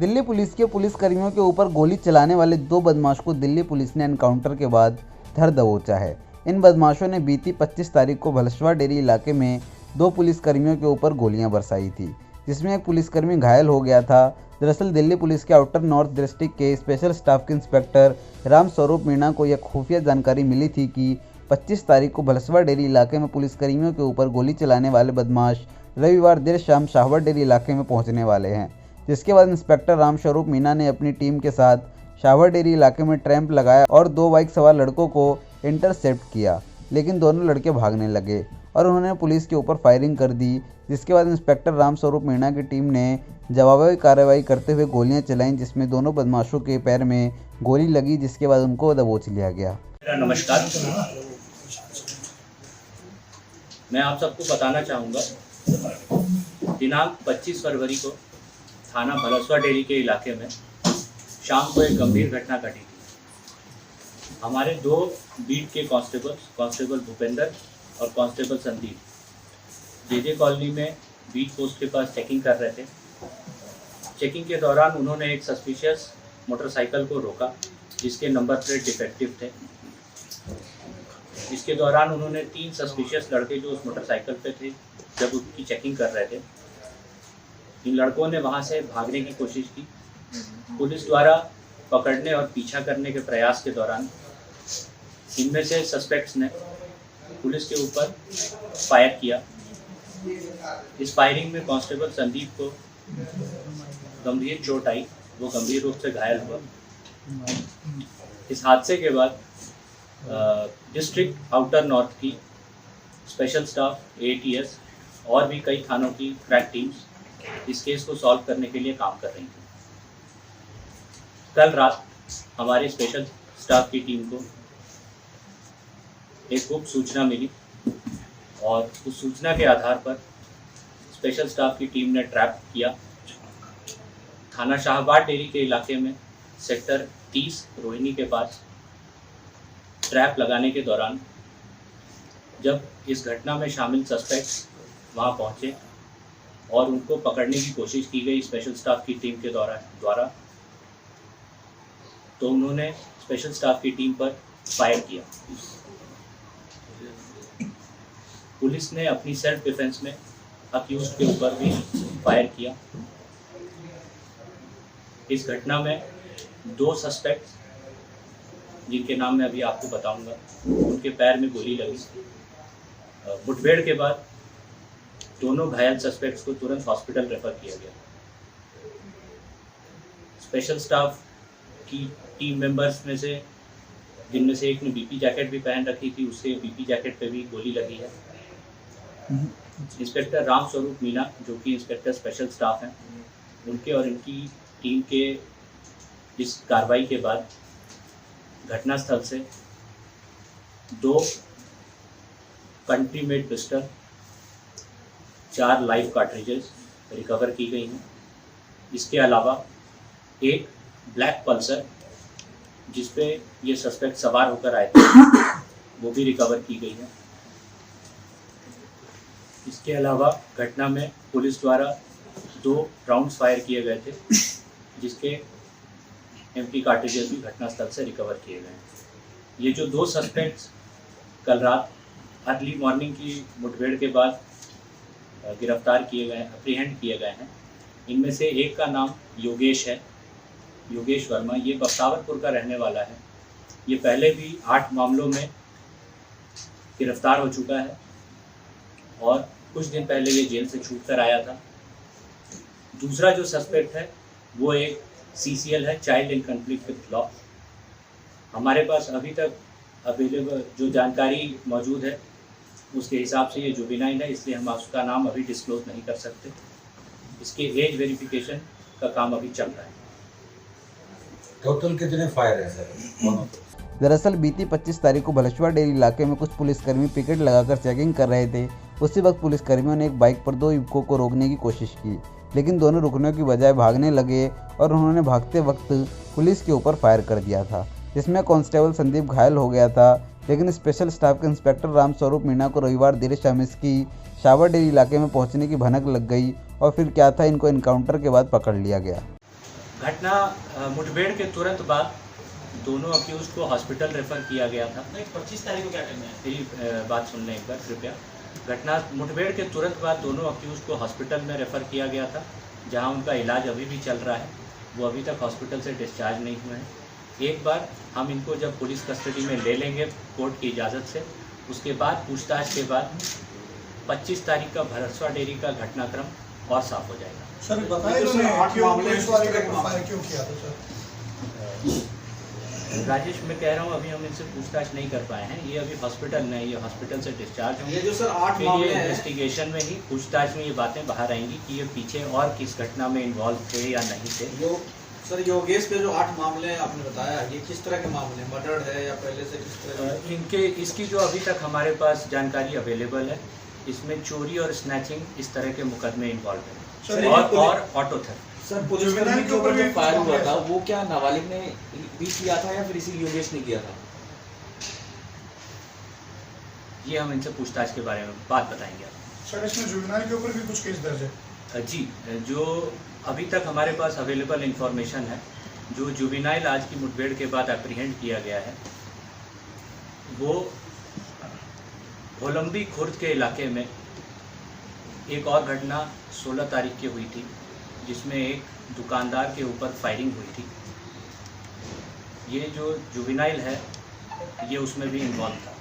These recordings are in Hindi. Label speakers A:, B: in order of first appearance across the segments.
A: दिल्ली पुलिस के पुलिसकर्मियों के ऊपर गोली चलाने वाले 2 बदमाश को दिल्ली पुलिस ने एनकाउंटर के बाद धर दबोचा है। इन बदमाशों ने बीती 25 तारीख को भलसवा डेरी इलाके में 2 पुलिसकर्मियों के ऊपर गोलियां बरसाई थी, जिसमें एक पुलिसकर्मी घायल हो गया था। दरअसल दिल्ली पुलिस के आउटर नॉर्थ डिस्ट्रिक्ट के स्पेशल स्टाफ के इंस्पेक्टर राम स्वरूप मीणा को यह खुफिया जानकारी मिली थी कि 25 तारीख को भलसवा डेरी इलाके में पुलिसकर्मियों के ऊपर गोली चलाने वाले बदमाश रविवार देर शाम शाहवर डेरी इलाके में पहुंचने वाले हैं। जिसके बाद इंस्पेक्टर राम स्वरूप मीणा ने अपनी टीम के साथ शाहवर डेरी इलाके में ट्रैम्प लगाया और 2 बाइक सवार लड़कों को इंटरसेप्ट किया, लेकिन दोनों लड़के भागने लगे और उन्होंने पुलिस के ऊपर फायरिंग कर दी। जिसके बाद इंस्पेक्टर राम स्वरूप मीणा की टीम ने जवाबी कार्रवाई करते हुए गोलियां चलाईं, जिसमें दोनों बदमाशों के पैर में गोली लगी, जिसके बाद उनको दबोच लिया गया।
B: नमस्कार, मैं आप सबको बताना चाहूँगा, दिनांक 25 फरवरी को थाना भलसवा डेरी के इलाके में शाम को एक गंभीर घटना घटी थी। हमारे 2 बीट के कांस्टेबल भूपेंद्र और कांस्टेबल संदीप जेजे कॉलोनी में बीट पोस्ट के पास चेकिंग कर रहे थे। चेकिंग के दौरान उन्होंने एक सस्पिशियस मोटरसाइकिल को रोका, जिसके नंबर प्लेट डिफेक्टिव थे। इसके दौरान उन्होंने 3 सस्पिशियस लड़के जो उस मोटरसाइकिल पे थे, जब उसकी चेकिंग कर रहे थे, इन लड़कों ने वहां से भागने की कोशिश की। पुलिस द्वारा पकड़ने और पीछा करने के प्रयास के दौरान इनमें से सस्पेक्ट्स ने पुलिस के ऊपर फायर किया। इस फायरिंग में कांस्टेबल संदीप को गंभीर चोट आई, वो गंभीर रूप से घायल हुआ। इस हादसे के बाद डिस्ट्रिक्ट आउटर नॉर्थ की स्पेशल स्टाफ, ATS और भी कई थानों की क्रैक टीम्स इस केस को सॉल्व करने के लिए काम कर रही थी। कल रात हमारी स्पेशल स्टाफ की टीम को एक गुप्त सूचना मिली और उस सूचना के आधार पर स्पेशल स्टाफ की टीम ने ट्रैप किया। थाना शाहबाद डेरी के इलाके में सेक्टर 30 रोहिणी के पास ट्रैप लगाने के दौरान जब इस घटना में शामिल सस्पेक्ट्स वहां पहुंचे और उनको पकड़ने की कोशिश की गई स्पेशल स्टाफ की टीम के द्वारा, तो उन्होंने स्पेशल स्टाफ की टीम पर फायर किया। पुलिस ने अपनी सेल्फ डिफेंस में अक्यूज्ड के ऊपर भी फायर किया। इस घटना में 2 सस्पेक्ट्स, जिनके नाम मैं अभी आपको बताऊंगा, उनके पैर में गोली लगी। मुठभेड़ के बाद दोनों घायल सस्पेक्ट्स को तुरंत हॉस्पिटल रेफर किया गया। स्पेशल स्टाफ की टीम मेंबर्स में से जिनमें से एक ने BP जैकेट भी पहन रखी थी, उससे BP जैकेट पे भी गोली लगी है। इंस्पेक्टर राम स्वरूप मीणा, जो कि इंस्पेक्टर स्पेशल स्टाफ हैं, उनके और इनकी टीम के इस कार्रवाई के बाद घटनास्थल से 2 country made pistol, 4 live cartridges recover की गई हैं। इसके अलावा एक ब्लैक पल्सर, जिसपे ये सस्पेक्ट सवार होकर आए थे, वो भी रिकवर की गई है। इसके अलावा घटना में पुलिस द्वारा 2 राउंड्स फायर किए गए थे, जिसके एम्प्टी कार्ट्रिजेस भी घटनास्थल से रिकवर किए गए हैं। ये जो 2 सस्पेक्ट्स कल रात अर्ली मॉर्निंग की मुठभेड़ के बाद गिरफ्तार किए गए, अप्रीहेंड किए गए हैं, इनमें से एक का नाम योगेश है, योगेश वर्मा। ये बख्तावरपुर का रहने वाला है। ये पहले भी 8 मामलों में गिरफ्तार हो चुका है और कुछ दिन पहले ये जेल से छूट कर आया था। दूसरा जो सस्पेक्ट है वो एक CCL है, child in conflict with law. हमारे पास अभी तक अवेलेबल जो जानकारी मौजूद है उसके हिसाब से ये जुवेनाइल है, इसलिए हम उसका नाम अभी डिस्क्लोज नहीं कर सकते। इसके एज वेरिफिकेशन का काम अभी चल रहा है।
C: टोटल कितने फायर है सर?
A: दरअसल बीती 25 तारीख को भलसवा डेरी इलाके में कुछ पुलिसकर्मी पिकेट लगाकर चेकिंग कर रहे थे। उसी वक्त पुलिसकर्मियों ने एक बाइक पर 2 युवकों को रोकने की कोशिश की, लेकिन दोनों रुकने की बजाय भागने लगे और उन्होंने भागते वक्त पुलिस के ऊपर फायर कर दिया था, जिसमें कांस्टेबल संदीप घायल हो गया था। लेकिन स्पेशल स्टाफ के इंस्पेक्टर राम स्वरूप मीणा को रविवार देर शाम इसकी शाहवर डेरी इलाके में पहुंचने की भनक लग गई और फिर क्या था, इनको एनकाउंटर के बाद पकड़ लिया गया।
B: घटना मुठभेड़ के तुरंत बाद दोनों अक्यूज को हॉस्पिटल रेफर किया गया था।
D: 25 तारीख को क्या टाइम है?
B: मेरी बात सुन लें एक बार कृपया। घटना मुठभेड़ के तुरंत बाद दोनों अक्यूज को हॉस्पिटल में रेफ़र किया गया था, जहां उनका इलाज अभी भी चल रहा है। वो अभी तक हॉस्पिटल से डिस्चार्ज नहीं हुए हैं। एक बार हम इनको जब पुलिस कस्टडी में ले लेंगे कोर्ट की इजाज़त से, उसके बाद पूछताछ के बाद 25 तारीख का भरसवा डेयरी का घटनाक्रम और साफ हो जाएगा।
E: सर बताइए
D: तो सर, 8 मामले
E: पुलिस वाले का फायर क्यों किया था सर?
B: राजेश, मैं कह रहा हूँ अभी हम इनसे पूछताछ नहीं कर पाए हैं। ये अभी हॉस्पिटल में, ये हॉस्पिटल से डिस्चार्ज होंगे।
D: ये जो सर 8
B: फिर
D: मामले
B: ये
D: हैं,
B: इन्वेस्टिगेशन में ही पूछताछ में ये बातें बाहर आएंगी कि ये पीछे और किस घटना में इन्वॉल्व थे या नहीं थे।
D: सर योगेश पे जो 8 मामले हैं आपने बताया, ये किस तरह के मामले, मर्डर है या पहले से किस तरह?
B: इनके इसकी जो अभी तक हमारे पास जानकारी अवेलेबल है, इसमें चोरी और स्नैचिंग इस तरह के मुकदमे इन्वॉल्व हैं और ऑटो थेफ्ट।
D: सर पुलिसकर्मी के ऊपर जो फायर हुआ था वो क्या नाबालिग ने भी किया था या फिर इसी योगेश ने किया था?
B: ये हम इनसे पूछताछ के बारे में बात बताएंगे।
E: सर इसमें जुवेनाइल के ऊपर भी कुछ केस दर्ज है?
B: जी, जो अभी तक हमारे पास अवेलेबल इंफॉर्मेशन है, जो जुवेनाइल आज की मुठभेड़ के बाद अप्रीहेंड किया गया है, वो होलंबी खुर्द के इलाके में एक और घटना 16 तारीख की हुई थी, जिसमें एक दुकानदार के ऊपर फायरिंग हुई थी। ये जो जुवेनाइल है, ये उसमें भी इन्वॉल्व था।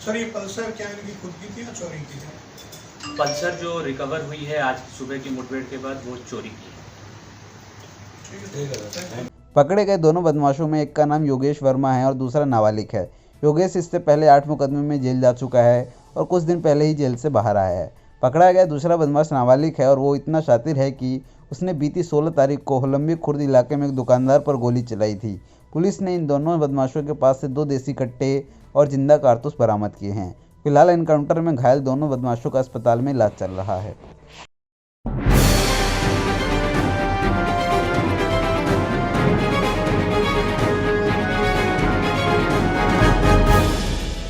E: सर ये पल्सर क्या इनकी खुद की थी या चोरी की थी?
B: पल्सर जो रिकवर हुई है आज सुबह की मुठभेड़ के बाद, वो चोरी की है।
E: ठीक है।
A: पकड़े गए दोनों बदमाशों में एक का नाम योगेश वर्मा है और दूसरा नाबालिग है। योगेश इससे पहले 8 मुकदमे में जेल जा चुका है और कुछ दिन पहले ही जेल से बाहर आया है। पकड़ा गया दूसरा बदमाश नाबालिग है और वो इतना शातिर है कि उसने बीती 16 तारीख को होलंबी खुर्द इलाके में एक दुकानदार पर गोली चलाई थी। पुलिस ने इन दोनों बदमाशों के पास से 2 देसी कट्टे और जिंदा कारतूस बरामद किए हैं। फिलहाल एनकाउंटर में घायल दोनों बदमाशों का अस्पताल में इलाज चल रहा है।